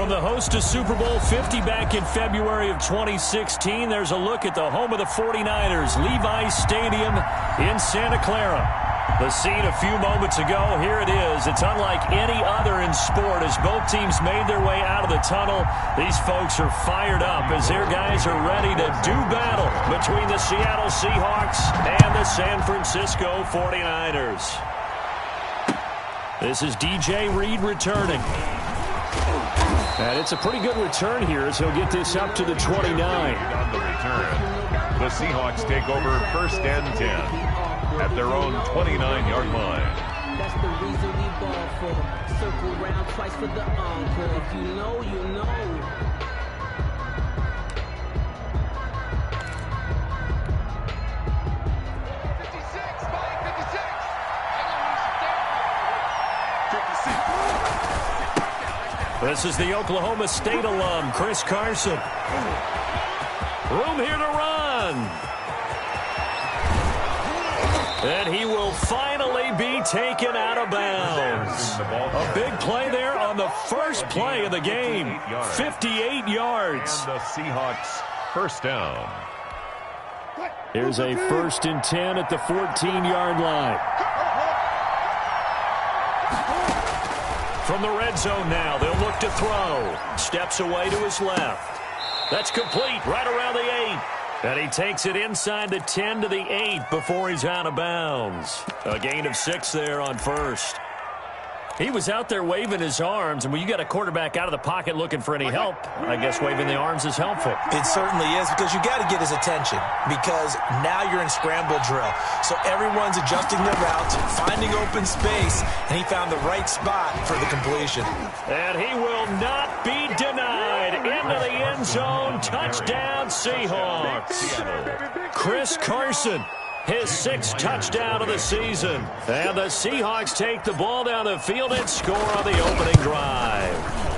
From the host to Super Bowl 50 back in February of 2016, there's a look at the home of the 49ers, Levi's Stadium in Santa Clara. The scene a few moments ago, here it is. It's unlike any other in sport as both teams made their way out of the tunnel. These folks are fired up as their guys are ready to do battle between the Seattle Seahawks and the San Francisco 49ers. This is DJ Reed returning. And it's a pretty good return here as he'll get this up to the 29. On the return, the Seahawks take over 1st and 10 at their own 29-yard line. That's the reason we ball for. Circle round twice for the encore. If you know, you know. This is the Oklahoma State alum, Chris Carson. Room here to run. And he will finally be taken out of bounds. A big play there on the first play of the game. 58 yards. And the Seahawks first down. Here's a 1st and 10 at the 14-yard line. From the red zone now, they'll look to throw. Steps away to his left. That's complete right around the 8. And he takes it inside the 10 to the 8 before he's out of bounds. A gain of 6 there on first. He was out there waving his arms, and when you got a quarterback out of the pocket looking for any help, I guess waving the arms is helpful. It certainly is, because you got to get his attention, because now you're in scramble drill. So everyone's adjusting their routes, finding open space, and he found the right spot for the completion. And he will not be denied. Into the end zone. Touchdown, Seahawks. Chris Carson. His 6th touchdown of the season. And the Seahawks take the ball down the field and score on the opening drive.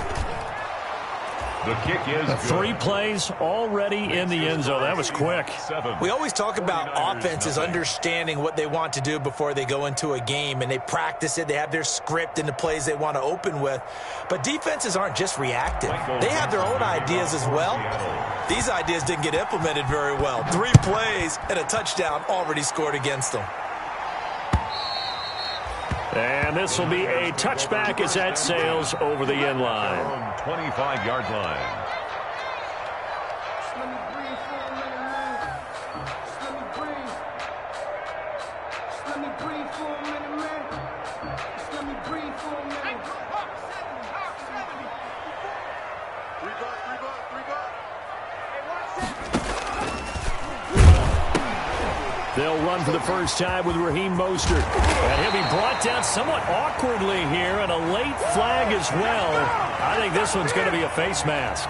The kick is 3 plays already in the end zone. That was quick. We always talk about offenses understanding what they want to do before they go into a game, and they practice it. They have their script and the plays they want to open with. But defenses aren't just reactive. They have their own ideas as well. These ideas didn't get implemented very well. 3 plays and a touchdown already scored against them. And this will be a touchback as that sails over the end line. 25-yard line. They'll run for the first time with Raheem Mostert. And he'll be brought down somewhat awkwardly here, and a late flag as well. I think this one's going to be a face mask.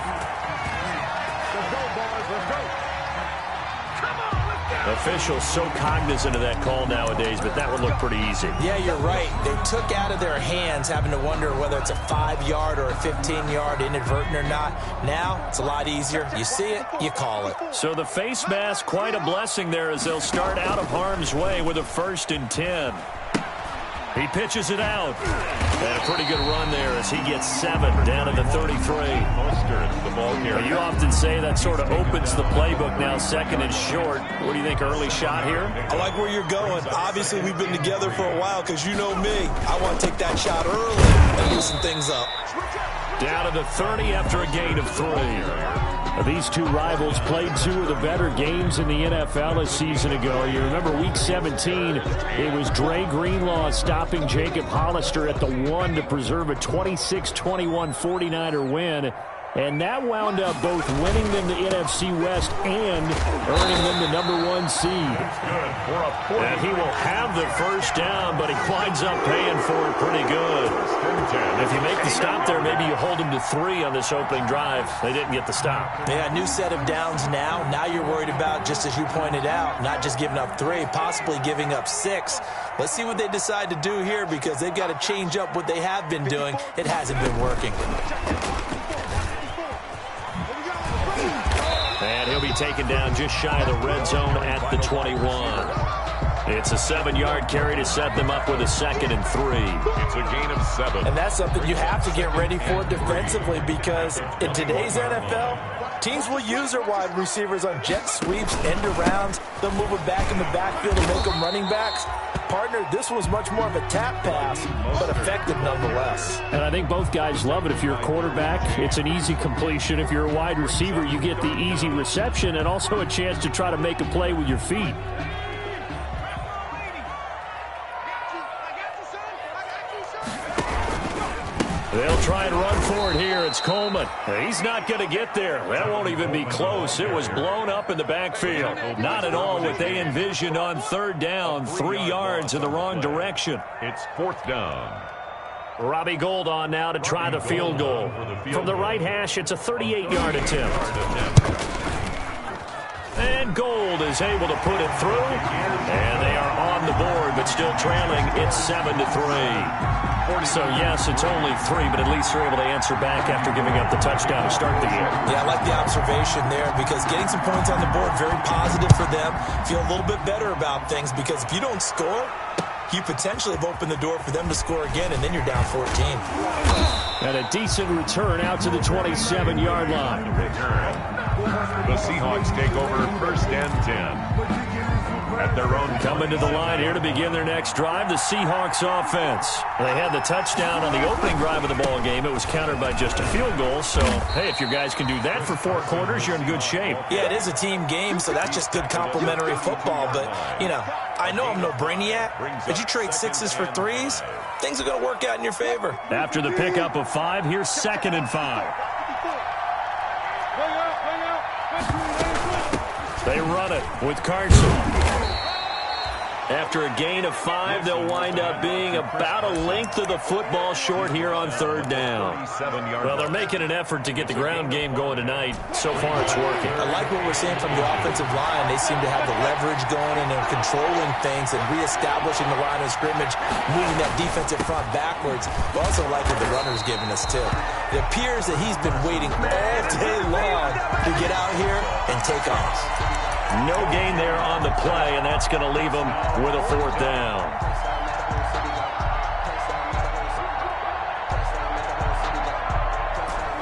Officials so cognizant of that call nowadays, but that one looked pretty easy. Yeah, you're right. They took out of their hands having to wonder whether it's a 5-yard or a 15-yard inadvertent or not. Now, it's a lot easier. You see it, you call it. So the face mask, quite a blessing there as they'll start out of harm's way with a 1st and 10. He pitches it out. And a pretty good run there as he gets 7 down at the 33. Mostert, the ball carrier. You often say that sort of opens the playbook now, 2nd and short. What do you think, early shot here? I like where you're going. Obviously, we've been together for a while because you know me. I want to take that shot early and loosen things up. Down to the 30 after a gain of 3. These two rivals played 2 of the better games in the NFL a season ago. You remember Week 17, it was Dre Greenlaw stopping Jacob Hollister at the 1 to preserve a 26-21 49er win. And that wound up both winning them the NFC West and earning them the #1 seed. And he will have the first down, but he winds up paying for it pretty good. If you make the stop there, maybe you hold him to 3 on this opening drive. They didn't get the stop. Yeah, new set of downs now. Now you're worried about, just as you pointed out, not just giving up 3, possibly giving up 6. Let's see what they decide to do here, because they've got to change up what they have been doing. It hasn't been working. And he'll be taken down just shy of the red zone at the 21. It's a 7-yard carry to set them up with a 2nd and 3. It's a gain of 7. And that's something you have to get ready for defensively, because in today's NFL, teams will use their wide receivers on jet sweeps, end arounds. They'll move them back in the backfield and make them running backs. Partner, this was much more of a tap pass, but effective nonetheless. And I think both guys love it. If you're a quarterback, it's an easy completion. If you're a wide receiver, you get the easy reception and also a chance to try to make a play with your feet. They'll try and run for it here. It's Coleman. He's not going to get there. That won't even be close. It was blown up in the backfield. Not at all what they envisioned on 3rd down. 3 yards in the wrong direction. It's 4th down. Robbie Gould on now to try the field goal. From the right hash, it's a 38-yard attempt. And Gould is able to put it through. And they are on the board, but still trailing. It's 7-3. So, yes, it's only 3, but at least they're able to answer back after giving up the touchdown to start the game. Yeah, I like the observation there, because getting some points on the board, very positive for them. Feel a little bit better about things, because if you don't score, you potentially have opened the door for them to score again, and then you're down 14. And a decent return out to the 27-yard line. The Seahawks take over 1st and 10. At their own. Coming to the line here to begin their next drive, the Seahawks offense. They had the touchdown on the opening drive of the ball game. It was countered by just a field goal. So, hey, if your guys can do that for 4 quarters, you're in good shape. Yeah, it is a team game, so that's just good complementary football. But, you know, I know I'm no brainiac, but you trade 6s for 3s, things are going to work out in your favor. After the pickup of 5, here's 2nd and 5. They run it with Carson. After a gain of 5, they'll wind up being about a length of the football short here on 3rd down. Well, they're making an effort to get the ground game going tonight. So far, it's working. I like what we're seeing from the offensive line. They seem to have the leverage going, and they're controlling things and reestablishing the line of scrimmage, moving that defensive front backwards. But also like what the runner's giving us, too. It appears that he's been waiting all day long to get out here and take off. No gain there on the play, and that's going to leave them with a 4th down.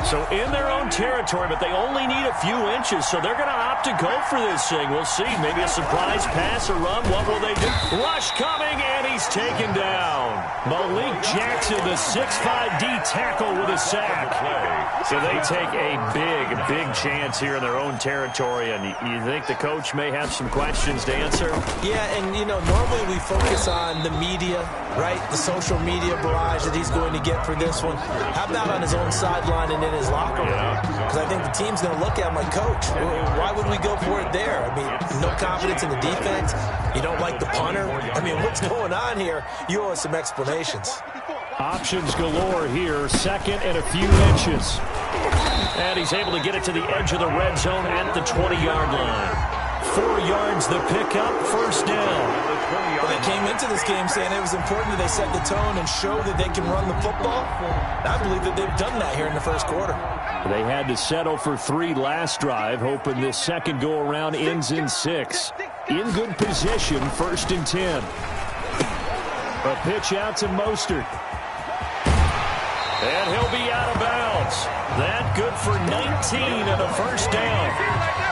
So in their own territory, but they only need a few inches, so they're going to opt to go for this thing. We'll see. Maybe a surprise pass or run. What will they do? Rush coming, and he's taken down. Malik Jackson, the 6'5" D tackle with a sack. So they take a big chance here in their own territory, and you think the coach may have some questions to answer? Yeah, and, you know, normally we focus on the media, right? The social media barrage that he's going to get for this one. How about on his own sideline and in his locker room? Because I think the team's going to look at him like, Coach, why would we go for it there? I mean, no confidence in the defense. You don't like the punter. I mean, what's going on here? You owe us some explanations. Options galore here. 2nd and a few inches. And he's able to get it to the edge of the red zone at the 20-yard line. 4 yards the pickup, 1st down. Well, they came into this game saying it was important that they set the tone and show that they can run the football. I believe that they've done that here in the 1st quarter. They had to settle for 3 last drive, hoping this second go-around ends in 6. In good position, 1st and 10. A pitch out to Mostert. And he'll be out of bounds. That good for 19 and a 1st down.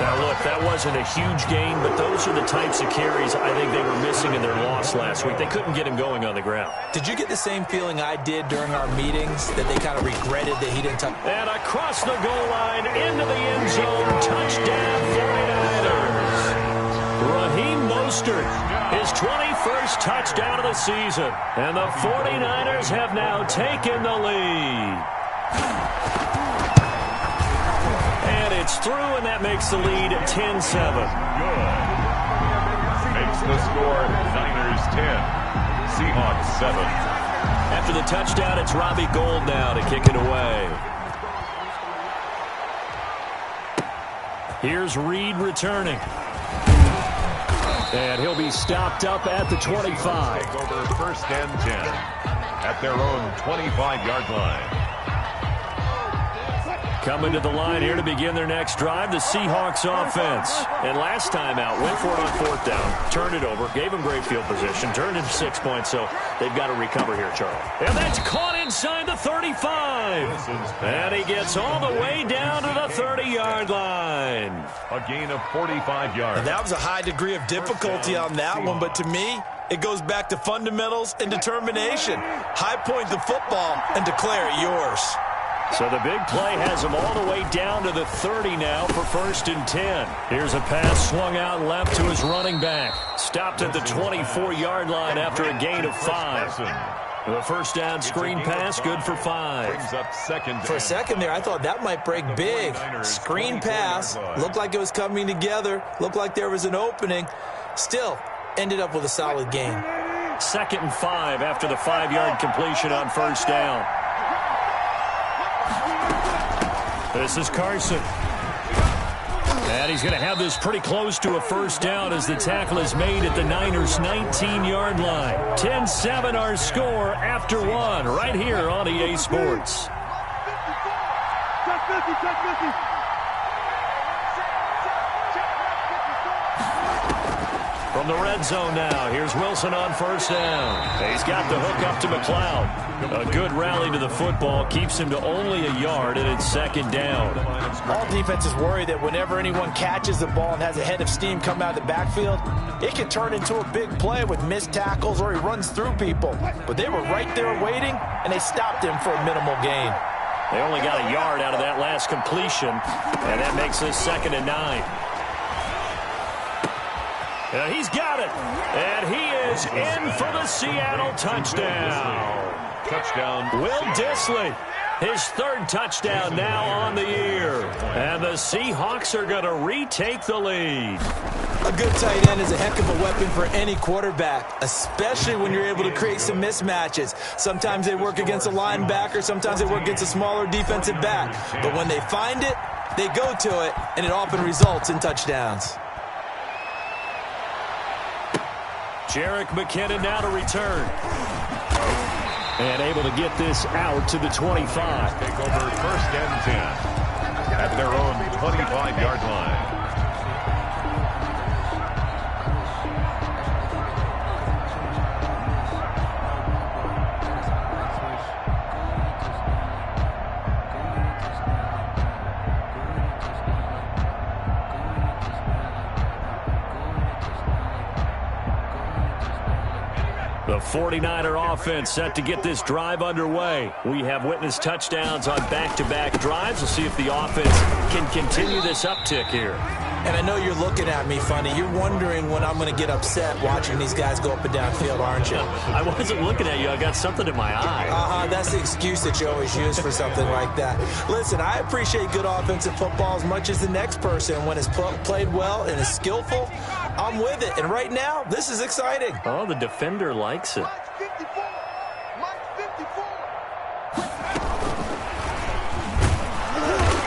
Now, look, that wasn't a huge gain, but those are the types of carries I think they were missing in their loss last week. They couldn't get him going on the ground. Did you get the same feeling I did during our meetings, that they kind of regretted that he didn't touch? And across the goal line, into the end zone, touchdown 49ers. Raheem Mostert, his 21st touchdown of the season. And the 49ers have now taken the lead. And it's through, and that makes the lead 10-7. Good. Makes the score Niners 10, Seahawks 7. After the touchdown, it's Robbie Gould now to kick it away. Here's Reed returning. And he'll be stopped up at the 25. Take over 1st and 10 at their own 25-yard line. Coming to the line here to begin their next drive, the Seahawks offense. And last time out, went for it on fourth down, turned it over, gave them great field position, turned it 6 points, so they've got to recover here, Charlie. And that's caught inside the 35. And he gets all the way down to the 30-yard line. A gain of 45 yards. And that was a high degree of difficulty on that one, but to me, it goes back to fundamentals and determination. High point the football and declare it yours. So the big play has him all the way down to the 30 now for 1st and 10. Here's a pass swung out left to his running back. Stopped at the 24-yard line after a gain of 5. The first down screen pass, good for 5. For a second there, I thought that might break big. Screen pass, looked like it was coming together, looked like there was an opening. Still, ended up with a solid gain. 2nd and 5 after the 5-yard completion on first down. This is Carson. And he's going to have this pretty close to a first down as the tackle is made at the Niners' 19-yard line. 10-7 our score after 1 right here on EA Sports. From the red zone now, here's Wilson on first down. He's got the hook up to McLeod. A good rally to the football keeps him to only a yard, and it's 2nd down. All defenses worry that whenever anyone catches the ball and has a head of steam come out of the backfield, it can turn into a big play with missed tackles or he runs through people. But they were right there waiting, and they stopped him for a minimal gain. They only got a yard out of that last completion, and that makes this 2nd and 9. He's got it, and he is in for the Seattle touchdown. Will Dissly, his 3rd touchdown now on the year. And the Seahawks are going to retake the lead. A good tight end is a heck of a weapon for any quarterback, especially when you're able to create some mismatches. Sometimes they work against a linebacker, sometimes they work against a smaller defensive back. But when they find it, they go to it, and it often results in touchdowns. Jerick McKinnon now to return. And able to get this out to the 25. Take over 1st and 10 at their own 25-yard line. The 49er offense set to get this drive underway. We have witnessed touchdowns on back-to-back drives. We'll see if the offense can continue this uptick here. And I know you're looking at me funny. You're wondering when I'm going to get upset watching these guys go up and down field, aren't you? I wasn't looking at you. I got something in my eye. That's the excuse that you always use for something like that. Listen, I appreciate good offensive football as much as the next person. When it's played well and is skillful, I'm with it. And right now, this is exciting. Oh, the defender likes it.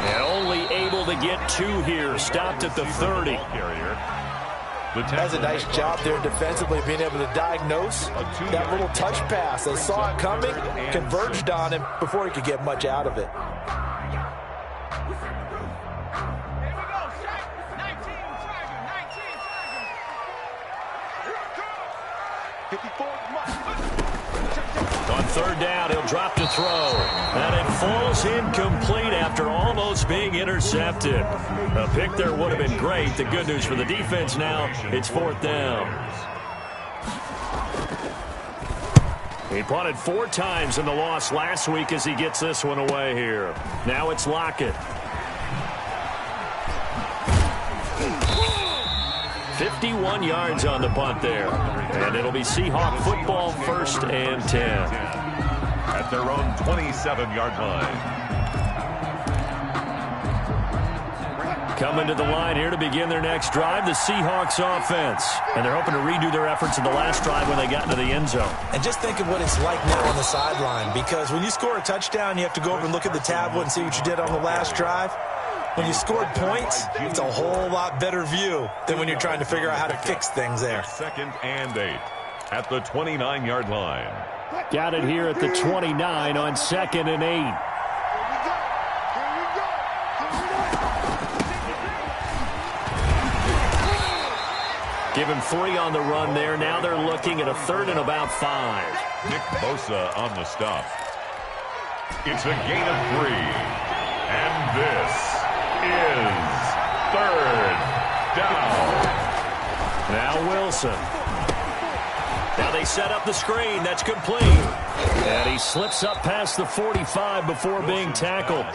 And only able to get 2 here. Stopped at the 30. That's a nice job there defensively, being able to diagnose that little touch pass. They saw it coming, converged on him before he could get much out of it. On 3rd down, he'll drop to throw. And it falls incomplete after almost being intercepted. A pick there would have been great. The good news for the defense now, it's 4th down. He punted 4 times in the loss last week as he gets this one away here. Now it's Lockett. 51 yards on the punt there. And it'll be Seahawk football 1st and 10. At their own 27-yard line. Coming to the line here to begin their next drive, the Seahawks offense. And they're hoping to redo their efforts in the last drive when they got into the end zone. And just think of what it's like now on the sideline, because when you score a touchdown, you have to go over and look at the tablet and see what you did on the last drive. When you scored points, it's a whole lot better view than when you're trying to figure out how to fix things there. 2nd and 8 at the 29-yard line. Got it here at the 29 on 2nd and 8. Give him 3 on the run there. Now they're looking at a 3rd and about 5. Nick Bosa on the stop. It's a gain of 3. And this is 3rd down. Now Wilson. Now they set up the screen. That's complete. And he slips up past the 45 before being tackled.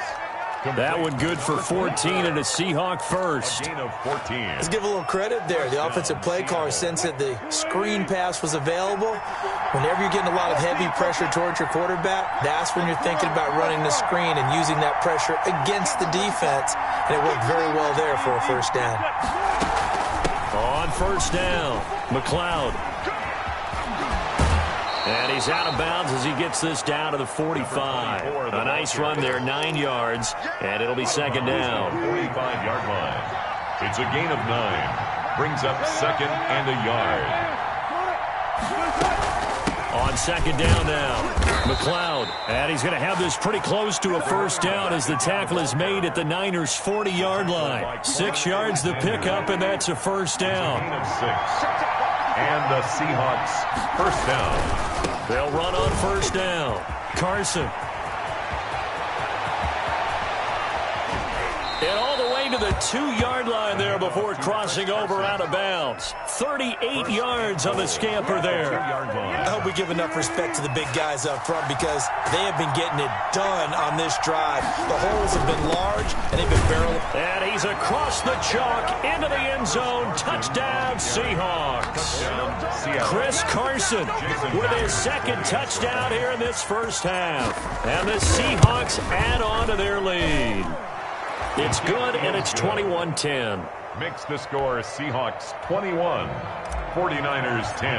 That one good for 14 and a Seahawk first. A gain of 14. Let's give a little credit there. The offensive play caller sensed that the screen pass was available. Whenever you're getting a lot of heavy pressure towards your quarterback, that's when you're thinking about running the screen and using that pressure against the defense. And it worked very well there for a first down. On first down, McLeod. And he's out of bounds as he gets this down to the 45. A nice run there, 9 yards, and it'll be second down. 45-yard line. It's a gain of 9. Brings up 2nd and a yard. On second down now, McLeod. And he's going to have this pretty close to a first down as the tackle is made at the Niners' 40-yard line. 6 yards the pickup, and that's a first down. Gain of 6. And the Seahawks first down. They'll run on first down. Carson. And all the way to the 2-yard line there before crossing over out of bounds. 38 yards on the scamper there. I hope we give enough respect to the big guys up front because they have been getting it done on this drive. The holes have been large, and they've been barreling. And he's across the chalk into the end zone. Touchdown, Seahawks. Chris Carson with his 2nd touchdown here in this first half. And the Seahawks add on to their lead. It's good, and it's 21-10. Makes the score Seahawks 21, 49ers 10.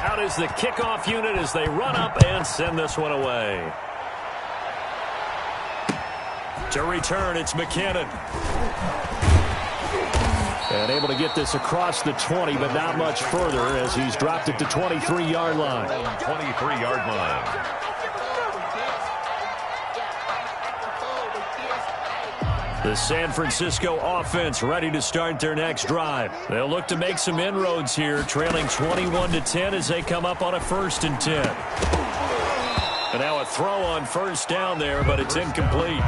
Out is the kickoff unit as they run up and send this one away. To return, it's McKinnon. And able to get this across the 20, but not much further as he's dropped it to 23-yard line. 23-yard line. The San Francisco offense ready to start their next drive. They'll look to make some inroads here, trailing 21-10 as they come up on a 1st and 10. And now a throw on first down there, but it's incomplete.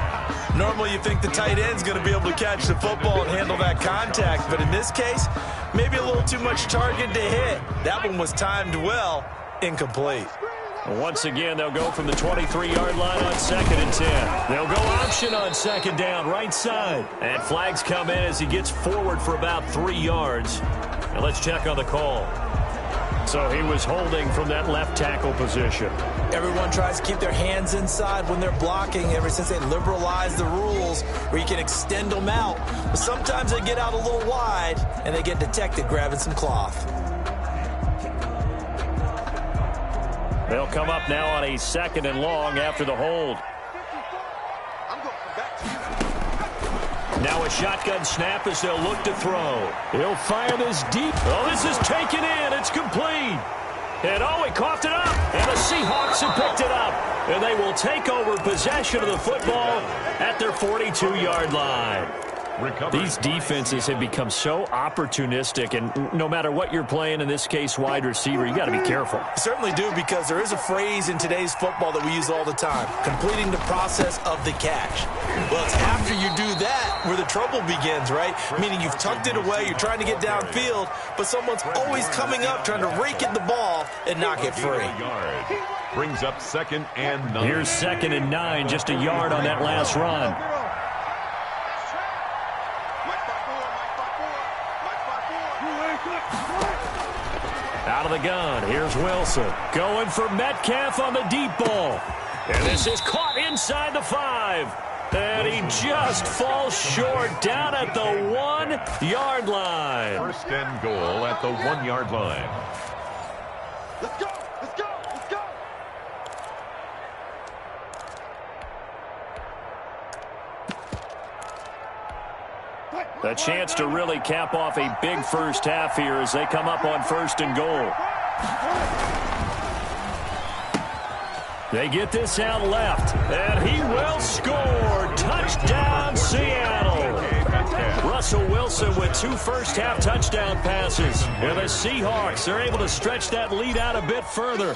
Normally you think the tight end's going to be able to catch the football and handle that contact, but in this case, maybe a little too much target to hit. That one was timed well, incomplete. Once again, they'll go from the 23-yard line on 2nd and 10. They'll go option on 2nd down, right side. And flags come in as he gets forward for about 3 yards. And let's check on the call. So he was holding from that left tackle position. Everyone tries to keep their hands inside when they're blocking ever since they liberalized the rules where you can extend them out. But sometimes they get out a little wide and they get detected grabbing some cloth. They'll come up now on a 2nd and long after the hold. Now a shotgun snap as they'll look to throw. He'll fire this deep. Oh, this is taken in. It's complete. And oh, he coughed it up. And the Seahawks have picked it up. And they will take over possession of the football at their 42-yard line. These defenses have become so opportunistic, and no matter what you're playing, in this case wide receiver, you got to be careful. You certainly do, because there is a phrase in today's football that we use all the time, completing the process of the catch. Well, it's after you do that where the trouble begins, right? Meaning you've tucked it away, you're trying to get downfield, but someone's always coming up trying to rake at the ball and knock it free. Brings up 2nd and 9. Here's 2nd and 9, just a yard on that last run. Out of the gun, here's Wilson. Going for Metcalf on the deep ball. And this is caught inside the 5. And he just falls short down at the 1-yard line. 1st and goal at the 1-yard line. Let's go, let's go, let's go. A chance to really cap off a big first half here as they come up on 1st and goal. They get this out left, and he will score. Touchdown, Seattle. Russell Wilson with 2 first-half touchdown passes. And the Seahawks are able to stretch that lead out a bit further.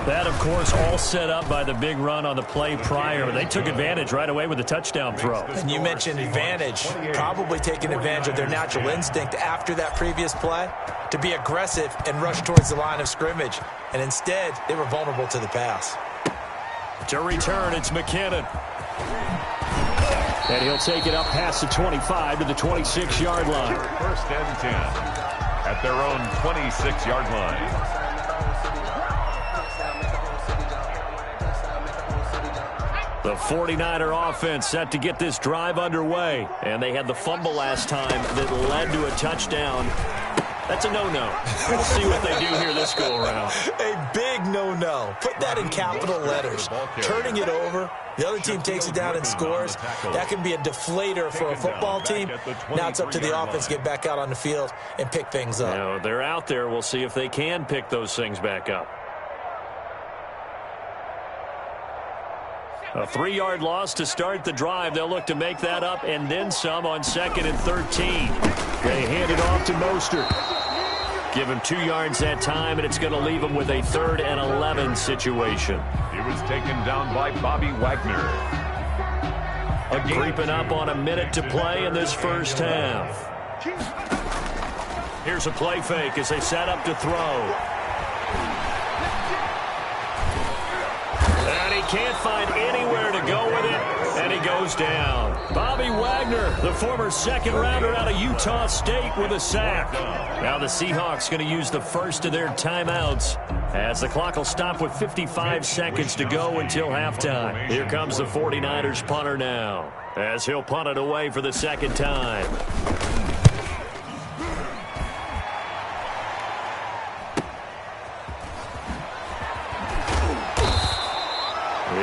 That, of course, all set up by the big run on the play prior. They took advantage right away with the touchdown throw. And you mentioned advantage, probably taking advantage of their natural instinct after that previous play to be aggressive and rush towards the line of scrimmage. And instead, they were vulnerable to the pass. To return, it's McKinnon. And he'll take it up past the 25 to the 26-yard line. First and 10 at their own 26-yard line. The 49er offense set to get this drive underway. And they had the fumble last time that led to a touchdown. That's a no-no. We'll see what they do here this go-around. A big no-no. Put that in capital letters. Turning it over, the other team takes it down and scores. That can be a deflator for a football team. Now it's up to the offense to get back out on the field and pick things up. Now, they're out there. We'll see if they can pick those things back up. A 3-yard loss to start the drive. They'll look to make that up and then some on 2nd and 13. They hand it off to Mostert. Give him 2 yards that time, and it's going to leave him with a 3rd and 11 situation. He was taken down by Bobby Wagner. Creeping up on a minute to play in this first half. Here's a play fake as they set up to throw. And he can't find anywhere to go with it, and he goes down. Bobby Wagner, the former 2nd-rounder out of Utah State, with a sack. Now the Seahawks going to use the first of their timeouts as the clock will stop with 55 seconds to go until halftime. Here comes the 49ers punter now as he'll punt it away for the 2nd time.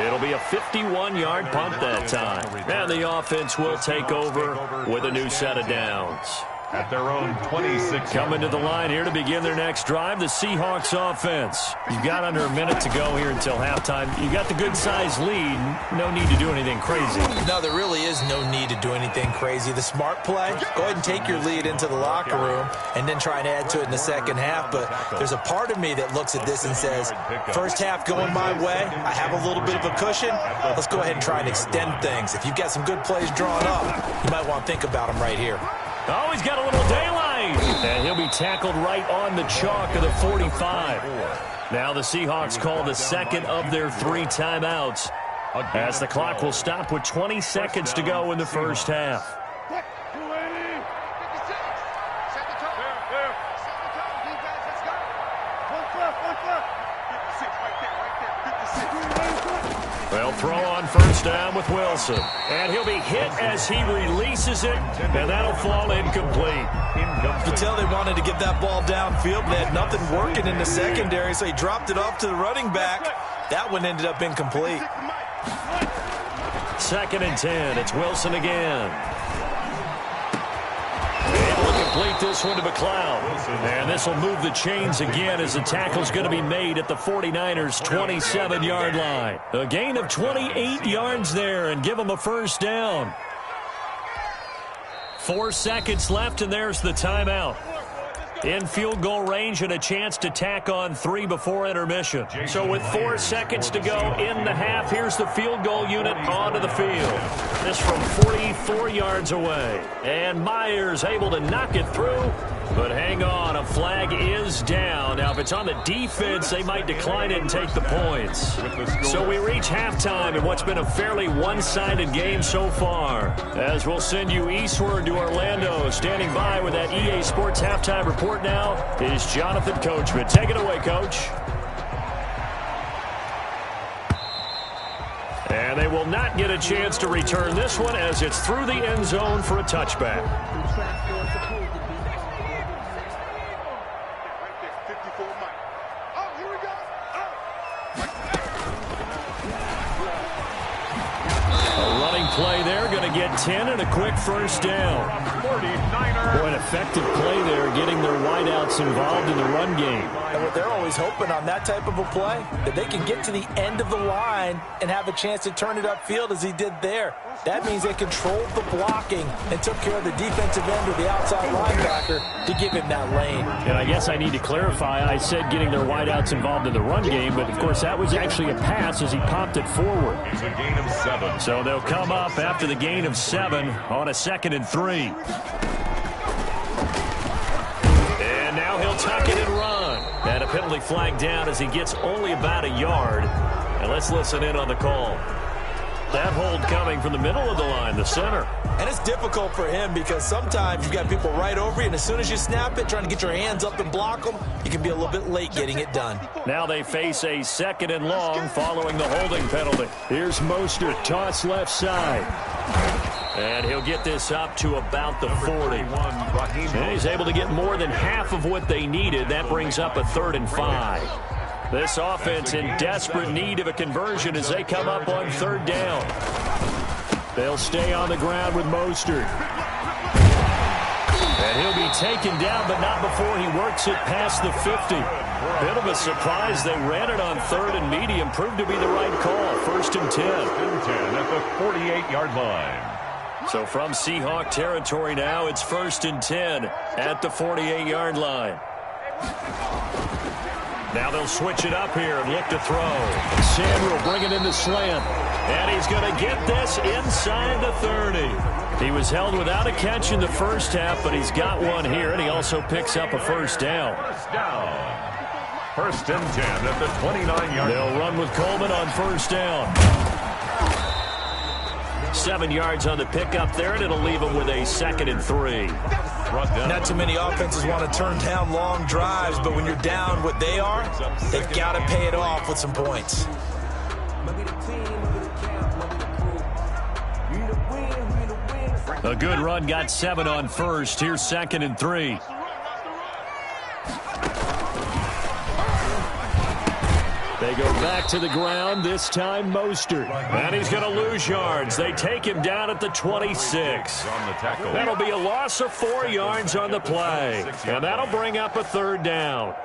It'll be a 51-yard punt that time. And the offense will take over with a new set of downs. At their own 26. Coming to the line here to begin their next drive, the Seahawks offense. You've got under a minute to go here until halftime. You've got the good-sized lead. No need to do anything crazy. No, there really is no need to do anything crazy. The smart play, go ahead and take your lead into the locker room and then try and add to it in the second half. But there's a part of me that looks at this and says, first half going my way, I have a little bit of a cushion. Let's go ahead and try and extend things. If you've got some good plays drawn up, you might want to think about them right here. Oh, he's got a little daylight. And he'll be tackled right on the chalk of the 45. Now the Seahawks call the 2nd of their 3 timeouts as the clock will stop with 20 seconds to go in the first half. They'll throw on first down with Wilson. And he'll be hit as he releases it, and that'll fall incomplete. You can tell they wanted to get that ball downfield, but they had nothing working in the secondary, so he dropped it off to the running back. That one ended up incomplete. 2nd and 10. It's Wilson again. Able to complete this one to McLeod. And this will move the chains again as the tackle's going to be made at the 49ers' 27-yard line. A gain of 28 yards there and give them a first down. 4 seconds left, and there's the timeout. In field goal range and a chance to tack on 3 before intermission. So with 4 seconds to go in the half, here's the field goal unit onto the field. This from 44 yards away. And Myers able to knock it through. But hang on, a flag is down. Now, if it's on the defense, they might decline it and take the points. So we reach halftime in what's been a fairly one-sided game so far. As we'll send you eastward to Orlando. Standing by with that EA Sports halftime report now is Jonathan Coachman. Take it away, Coach. And they will not get a chance to return this one as it's through the end zone for a touchback. Play there, going to get 10 and a quick first down. 49ers. Boy, an effective play there, getting their wideouts involved in the run game. And what they're always hoping on that type of a play, that they can get to the end of the line and have a chance to turn it upfield as he did there. That means they controlled the blocking and took care of the defensive end or the outside linebacker to give him that lane. And I guess I need to clarify, I said getting their wideouts involved in the run game, but of course that was actually a pass as he popped it forward. It's a gain of 7. So they'll come up after the gain of 7 on a 2nd and 3. And now he'll tuck it and run. And a penalty flag down as he gets only about a yard. And let's listen in on the call. That hold coming from the middle of the line, the center. And it's difficult for him because sometimes you've got people right over you, and as soon as you snap it, trying to get your hands up and block them, you can be a little bit late getting it done. Now they face a 2nd and long following the holding penalty. Here's Mostert, toss left side. And he'll get this up to about the 40. And he's able to get more than half of what they needed. That brings up a 3rd and 5. This offense in desperate need of a conversion as they come up on 3rd down. They'll stay on the ground with Mostert. And he'll be taken down, but not before he works it past the 50. Bit of a surprise. They ran it on 3rd and medium. Proved to be the right call. 1st and 10. At the 48-yard line. So from Seahawk territory now, it's 1st and 10 at the 48-yard line. Now they'll switch it up here and look to throw. Samuel bringing in the slant. And he's going to get this inside the 30. He was held without a catch in the first half, but he's got one here, and he also picks up a 1st down. 1st and 10 at the 29-yard line. They'll run with Coleman on 1st down. 7 yards on the pickup there, and it'll leave him with a 2nd and 3. Not too many offenses want to turn down long drives, but when you're down what they are, they've got to pay it off with some points. A good run, got 7 on 1st. Here's 2nd and 3. They go back to the ground, this time Mostert. And he's going to lose yards. They take him down at the 26. That'll be a loss of 4 yards on the play. And that'll bring up a 3rd down.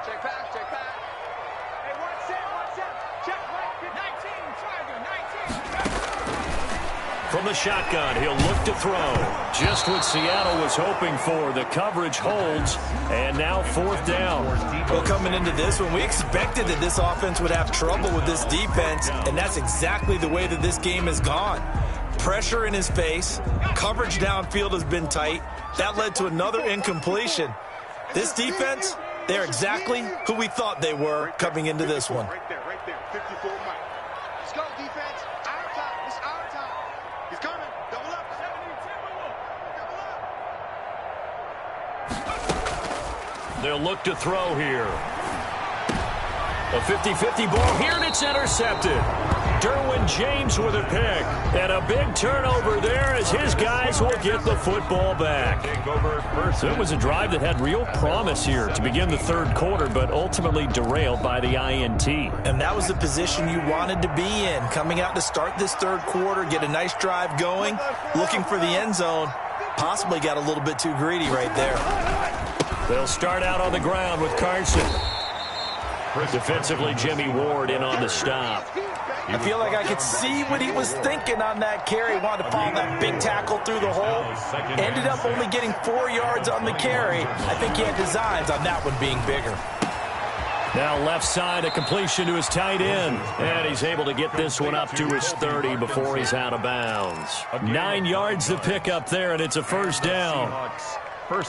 Check back, check back. Hey, one set, check back. 19, From the shotgun, he'll look to throw. Just what Seattle was hoping for. The coverage holds, and now 4th down. Well, coming into this one, we expected that this offense would have trouble with this defense, and that's exactly the way that this game has gone. Pressure in his face, coverage downfield has been tight. That led to another incompletion. This defense, they're exactly who we thought they were coming into this one. Right there. 54 Mike. Let's go, defense. Our time. It's our time. He's coming. Double up. 70, They'll look to throw here. A 50-50 ball here, and it's intercepted. Derwin James with a pick. And a big turnover there as his guys will get the football back. So it was a drive that had real promise here to begin the 3rd quarter, but ultimately derailed by the INT. And that was the position you wanted to be in. Coming out to start this 3rd quarter, get a nice drive going, looking for the end zone. Possibly got a little bit too greedy right there. They'll start out on the ground with Carson. Defensively, Jimmy Ward in on the stop. I feel like I could see what he was thinking on that carry. Wanted to follow that big tackle through the hole. Ended up only getting 4 yards on the carry. I think he had designs on that one being bigger. Now left side, a completion to his tight end. And he's able to get this one up to his 30 before he's out of bounds. 9 yards to pick up there, and it's a 1st down.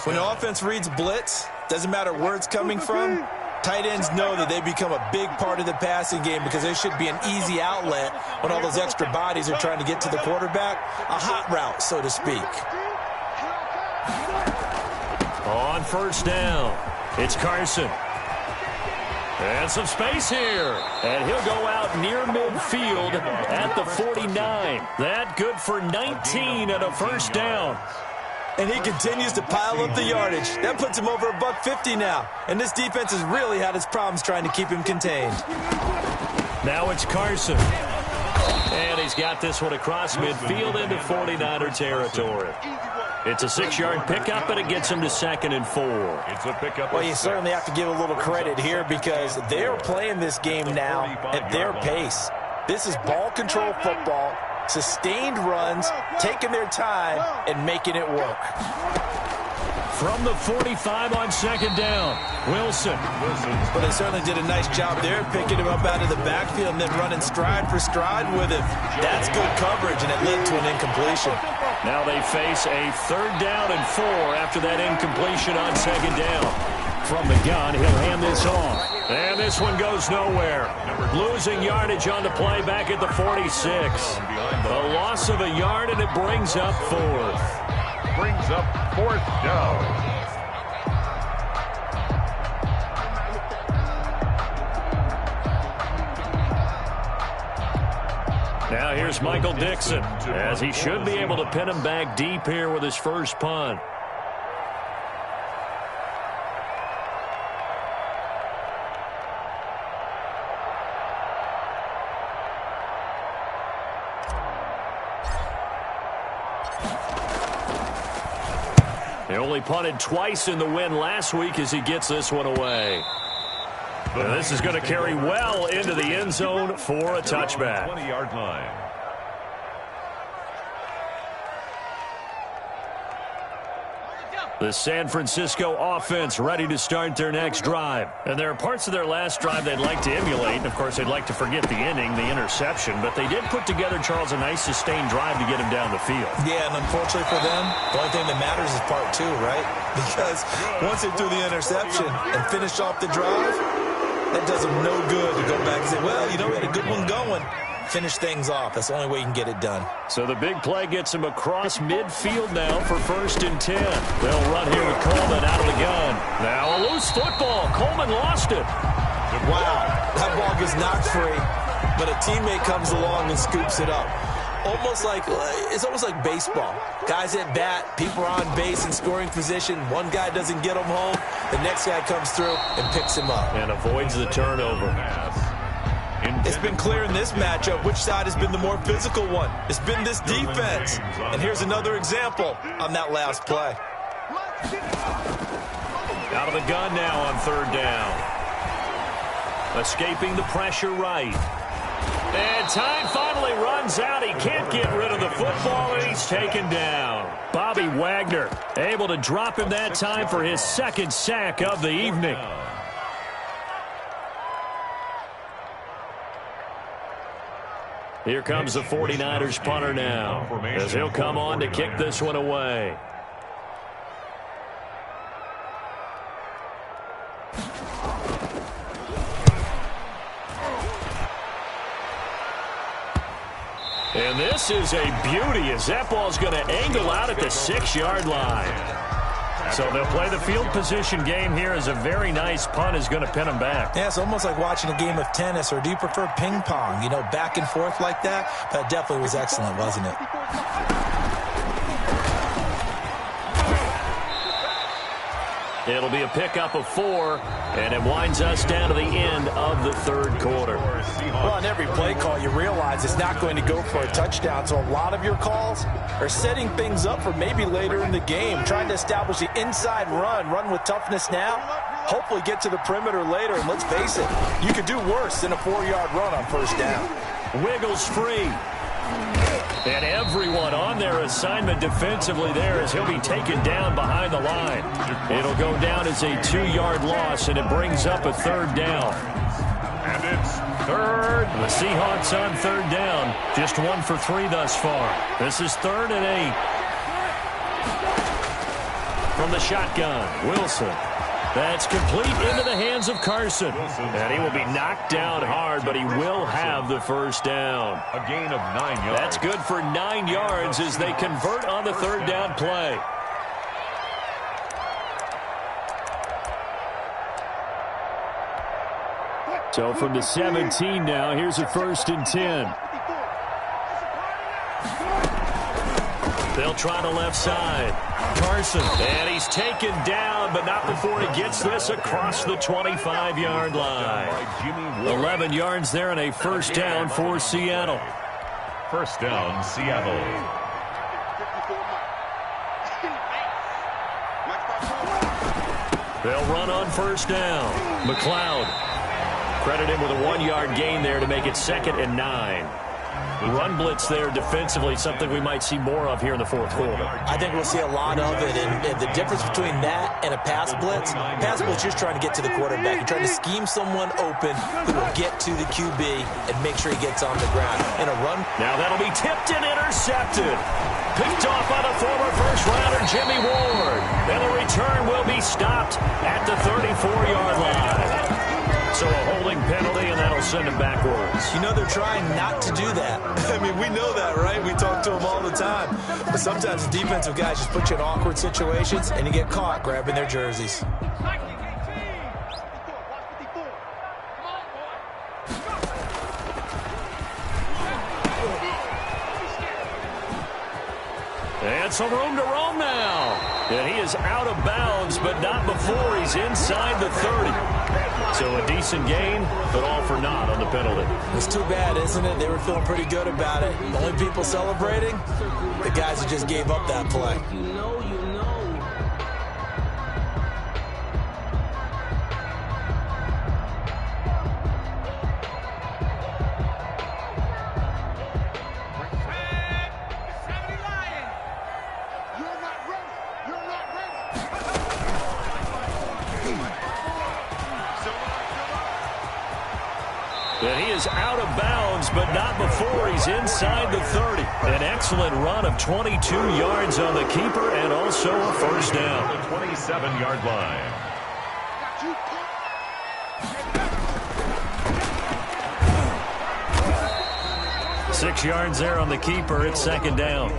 When the offense reads blitz, doesn't matter where it's coming from, tight ends know that they become a big part of the passing game because there should be an easy outlet when all those extra bodies are trying to get to the quarterback. A hot route, so to speak. On 1st down, it's Carson. And some space here. And he'll go out near midfield at the 49. That good for 19 and a 1st down. And he continues to pile up the yardage. That puts him over $150 now. And this defense has really had its problems trying to keep him contained. Now it's Carson. he's got this one across midfield into 49er territory. It's a 6-yard pickup, and it gets him to 2nd and 4. It's a pickup. Well, you certainly have to give a little credit here because they're playing this game now at their pace. This is ball control football, sustained runs, taking their time, and making it work. From the 45 on 2nd down, Wilson. Well, they certainly did a nice job there, picking him up out of the backfield and then running stride for stride with him. That's good coverage, and it led to an incompletion. Now they face a 3rd down and 4 after that incompletion on 2nd down. From the gun, he'll hand this off. And this one goes nowhere. Losing yardage on the play back at the 46. A loss of a yard, and it brings up 4th. Brings up 4th down. Now here's Michael Dixon, as he should be able to pin him back deep here with his first punt. He only punted twice in the win last week as he gets this one away. And this is going to carry well into the end zone for a touchback. 20-yard line. The San Francisco offense ready to start their next drive. And there are parts of their last drive they'd like to emulate. And, of course, they'd like to forget the inning, the interception. But they did put together, Charles, a nice sustained drive to get him down the field. Yeah, and unfortunately for them, the only thing that matters is part 2, right? Because once they threw the interception and finished off the drive, that does them no good to go back and say, well, you know, we had a good one going. Finish things off. That's the only way you can get it done. So the big play gets him across midfield now for 1st and 10. They'll run here with Coleman out of the gun. Now a loose football. Coleman lost it. Wow, that ball gets knocked free, but a teammate comes along and scoops it up. It's almost like baseball. Guys at bat, people are on base in scoring position. One guy doesn't get him home. The next guy comes through and picks him up. And avoids the turnover. It's been clear in this matchup which side has been the more physical one. It's been this defense. And here's another example on that last play. Out of the gun now on 3rd down. Escaping the pressure right. And time finally runs out. He can't get rid of the football, and he's taken down. Bobby Wagner able to drop him that time for his 2nd sack of the evening. Here comes the 49ers punter now, as he'll come on to kick this one away. And this is a beauty as that ball's going to angle out at the 6-yard line. So they'll play the field position game here as a very nice punt is going to pin them back. Yeah, it's almost like watching a game of tennis, or do you prefer ping pong? You know, back and forth like that? That definitely was excellent, wasn't it? It'll be a pickup of 4, and it winds us down to the end of the 3rd quarter. Well, on every play call, you realize it's not going to go for a touchdown, so a lot of your calls are setting things up for maybe later in the game, trying to establish the inside run with toughness now, hopefully get to the perimeter later, and let's face it, you could do worse than a 4-yard run on 1st down. Wiggles free. And everyone on their assignment defensively there as he'll be taken down behind the line. It'll go down as a 2-yard loss, and it brings up a 3rd down. And it's 3rd. The Seahawks on 3rd down. Just 1 for 3 thus far. This is 3rd and 8. From the shotgun, Wilson. That's complete into the hands of Carson. And he will be knocked down hard, but he will have the 1st down. A gain of 9 yards. That's good for 9 yards as they convert on the 3rd down play. So from the 17 now, here's a 1st and 10. They'll try the left side. Carson. And he's taken down, but not before he gets this across the 25-yard line. 11 yards there and a 1st down for Seattle. First down, Seattle. 54 Mike. They'll run on first down. McLeod credited with a 1-yard gain there to make it 2nd and 9. Run blitz there defensively, something we might see more of here in the fourth quarter. I think we'll see a lot of it, and the difference between that and a pass blitz, you're just trying to get to the quarterback. You're trying to scheme someone open who will get to the QB and make sure he gets on the ground. In a run. Now that'll be tipped and intercepted. Picked off by the former first-rounder Jimmy Ward. And the return will be stopped at the 34-yard line. So a holding penalty, and that'll send him backwards. You know they're trying not to do that. I mean, we know that, right? We talk to them all the time. But sometimes the defensive guys just put you in awkward situations, and you get caught grabbing their jerseys. And some room to roam now. And he is out of bounds, but not before he's inside the 30. So a decent gain, but all for naught on the penalty. It's too bad, isn't it? They were feeling pretty good about it. The only people celebrating, the guys who just gave up that play. And he is out of bounds, but not before he's inside the 30. An excellent run of 22 yards on the keeper and also a first down. The 27-yard line. 6 yards there on the keeper. It's 2nd down.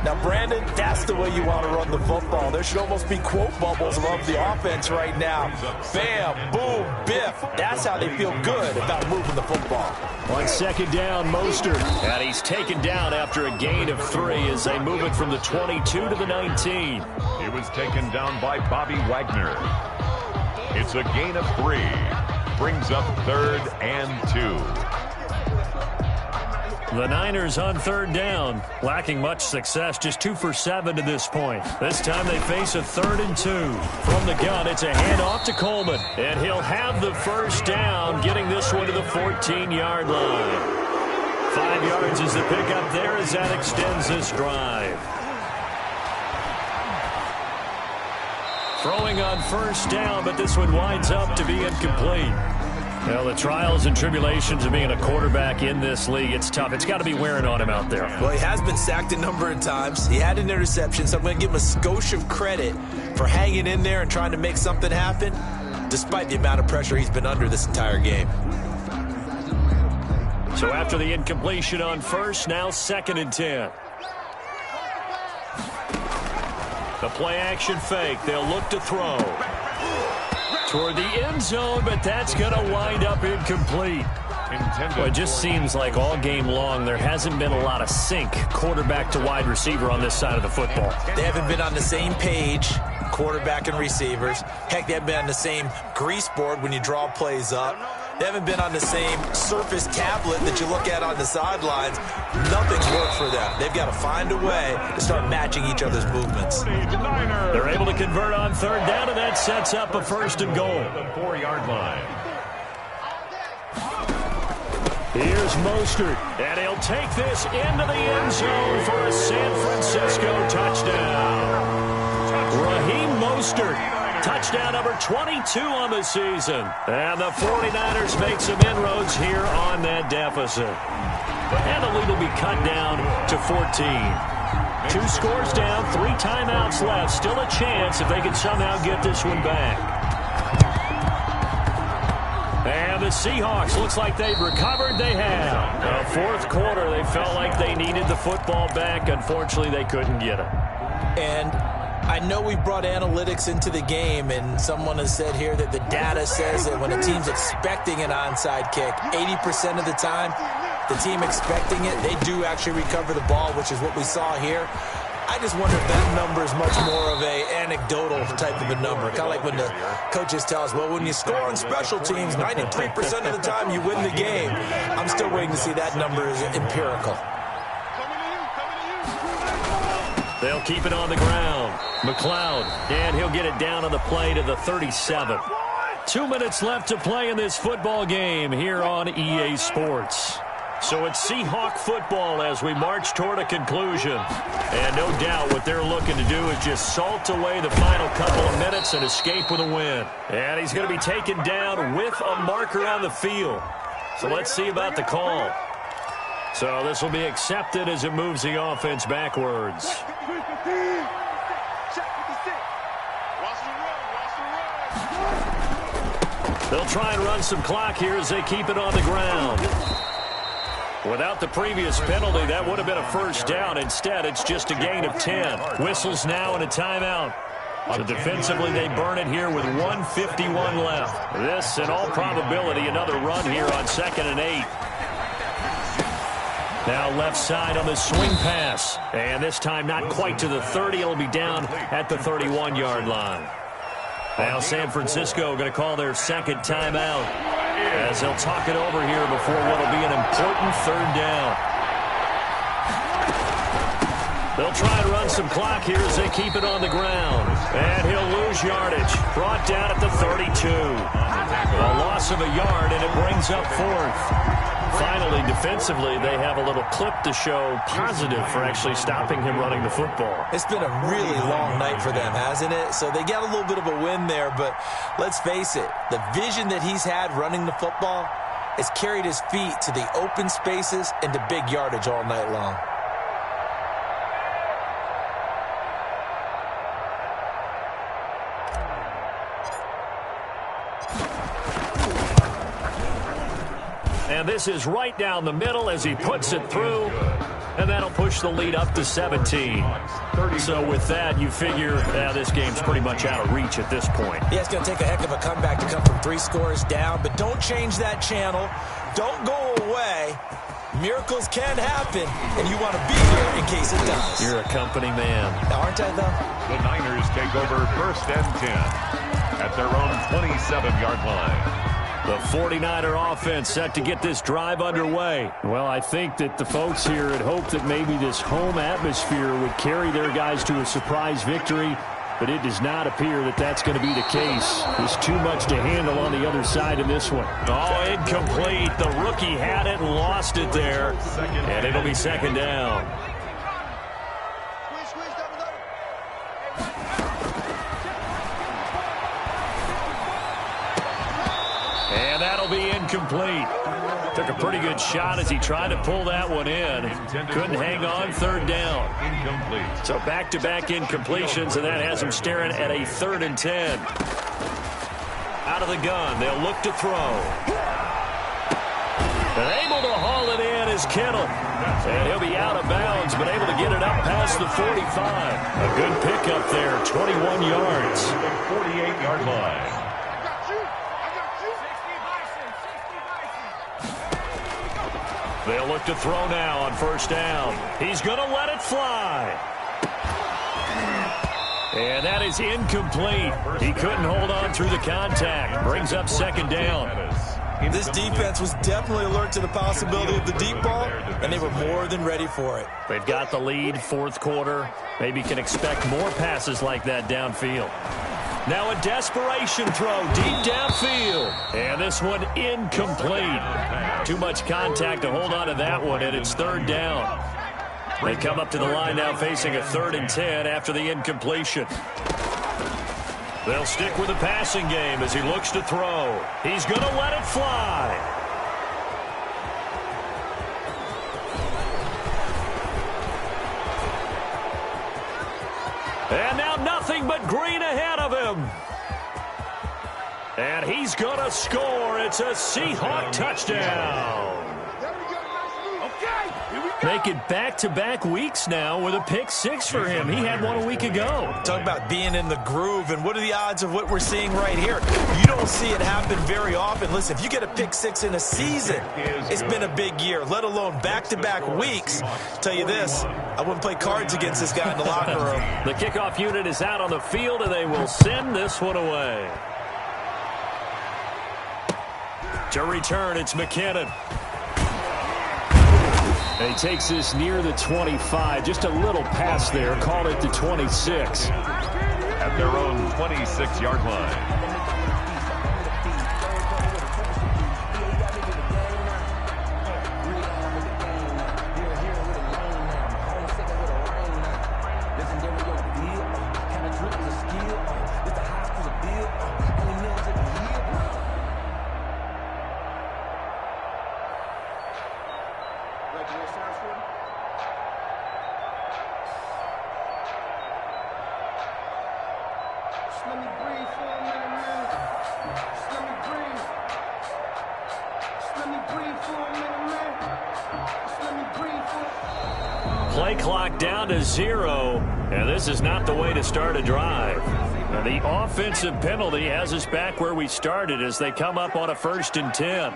Now, Brandon, that's the way you want to run the football. There should almost be quote bubbles above the offense right now. Bam, boom, biff. That's how they feel good about moving the football. On 2nd down, Mostert. And he's taken down after a gain of 3 as they move it from the 22 to the 19. It was taken down by Bobby Wagner. It's a gain of 3. Brings up 3rd and 2. The Niners on 3rd down, lacking much success, just 2 for 7 to this point. This time they face a 3rd and 2. From the gun, it's a handoff to Coleman, and he'll have the first down, getting this one to the 14-yard line. 5 yards is the pickup there as that extends this drive. Throwing on first down, but this one winds up to be incomplete. Well, the trials and tribulations of being a quarterback in this league, it's tough. It's got to be wearing on him out there. Well, he has been sacked a number of times. He had an interception, so I'm going to give him a skosh of credit for hanging in there and trying to make something happen, despite the amount of pressure he's been under this entire game. So after the incompletion on first, now 2nd and 10. The play-action fake. They'll look to throw toward the end zone, but that's going to wind up incomplete. Well, it just seems like all game long there hasn't been a lot of sync quarterback to wide receiver on this side of the football. They haven't been on the same page, quarterback and receivers. Heck, they haven't been on the same grease board when you draw plays up. They haven't been on the same surface tablet that you look at on the sidelines. Nothing's worked for them. They've got to find a way to start matching each other's movements. They're able to convert on 3rd down, and that sets up a 1st and goal. The 4-yard line. Here's Mostert, and he'll take this into the end zone for a San Francisco touchdown. Raheem Mostert, touchdown number 22 on the season. And the 49ers make some inroads here on that deficit. And the lead will be cut down to 14. 2 scores down, 3 timeouts left. Still a chance if they can somehow get this one back. And the Seahawks, looks like they've recovered. They have. The 4th quarter, they felt like they needed the football back. Unfortunately, they couldn't get it. And I know we brought analytics into the game, and someone has said here that the data says that when a team's expecting an onside kick, 80% of the time, the team expecting it, they do actually recover the ball, which is what we saw here. I just wonder if that number is much more of a anecdotal type of a number. Kind of like when the coaches tell us, well, when you score on special teams, 93% of the time you win the game. I'm still waiting to see that number is empirical. They'll keep it on the ground. McLeod, and he'll get it down on the play to the 37. 2 minutes left to play in this football game here on EA Sports. So it's Seahawk football as we march toward a conclusion. And no doubt what they're looking to do is just salt away the final couple of minutes and escape with a win. And he's going to be taken down with a marker on the field. So let's see about the call. So this will be accepted as it moves the offense backwards. They'll try and run some clock here as they keep it on the ground. Without the previous penalty, that would have been a first down. Instead, it's just a gain of 10. Whistles now and a timeout. So defensively, they burn it here with 1:51 left. This, in all probability, another run here on 2nd and 8. Now left side on the swing pass. And this time not quite to the 30. It'll be down at the 31-yard line. Now San Francisco going to call their second timeout as they'll talk it over here before what will be an important third down. They'll try and run some clock here as they keep it on the ground. And he'll lose yardage. Brought down at the 32. A loss of a yard, and it brings up 4th. Finally, defensively, they have a little clip to show positive for actually stopping him running the football. It's been a really long night for them, hasn't it? So they got a little bit of a win there, but let's face it, the vision that he's had running the football has carried his feet to the open spaces and to big yardage all night long. And this is right down the middle as he puts it through. And that'll push the lead up to 17. So with that, you figure this game's pretty much out of reach at this point. Yeah, it's going to take a heck of a comeback to come from 3 scores down. But don't change that channel. Don't go away. Miracles can happen, and you want to be here in case it does. You're a company man. Aren't I, though? The Niners take over 1st and 10 at their own 27-yard line. The 49er offense set to get this drive underway. Well, I think that the folks here had hoped that maybe this home atmosphere would carry their guys to a surprise victory, but it does not appear that that's going to be the case. There's too much to handle on the other side in this one. Oh, incomplete. The rookie had it and lost it there, and it'll be 2nd down. And that'll be incomplete. Took a pretty good shot as he tried to pull that one in. Couldn't hang on, 3rd down. Incomplete. So back-to-back incompletions, and that has him staring at a 3rd and 10. Out of the gun, they'll look to throw. And able to haul it in is Kittle. And he'll be out of bounds, but able to get it up past the 45. A good pickup there, 21 yards. 48-yard line. They'll look to throw now on 1st down. He's going to let it fly. And that is incomplete. He couldn't hold on through the contact. Brings up 2nd down. This defense was definitely alert to the possibility of the deep ball, and they were more than ready for it. They've got the lead, 4th quarter. Maybe can expect more passes like that downfield. Now a desperation throw deep downfield. And this one incomplete. Too much contact to hold on to that one, and it's 3rd down. They come up to the line now facing a 3rd and 10 after the incompletion. They'll stick with the passing game as he looks to throw. He's going to let it fly. And now nothing but green ahead of him. And he's going to score. It's a Seahawk touchdown. Make it back-to-back weeks now with a pick 6 for him. He had one a week ago. Talk about being in the groove, and what are the odds of what we're seeing right here? You don't see it happen very often. Listen, if you get a pick 6 in a season, it's been a big year, let alone back-to-back weeks. Tell you this, I wouldn't play cards against this guy in the locker room. The kickoff unit is out on the field, and they will send this one away. To return, it's McKinnon. And he takes this near the 25. Just a little pass there. Called it the 26. At their own 26-yard line. Play clock down to 0, and this is not the way to start a drive. And the offensive penalty has us back where we started as they come up on a 1st and 10.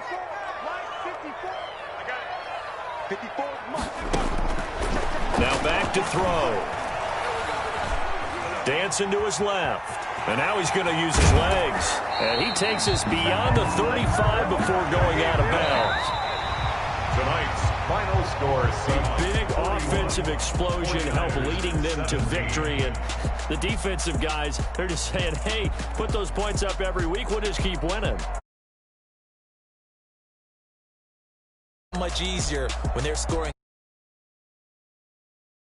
Now back to throw. Dancing to his left. And now he's going to use his legs. And he takes us beyond the 35 before going out of bounds. Tonight's final score. A big offensive explosion helped leading them to victory. And the defensive guys, they're just saying, hey, put those points up every week. We'll just keep winning. Much easier when they're scoring.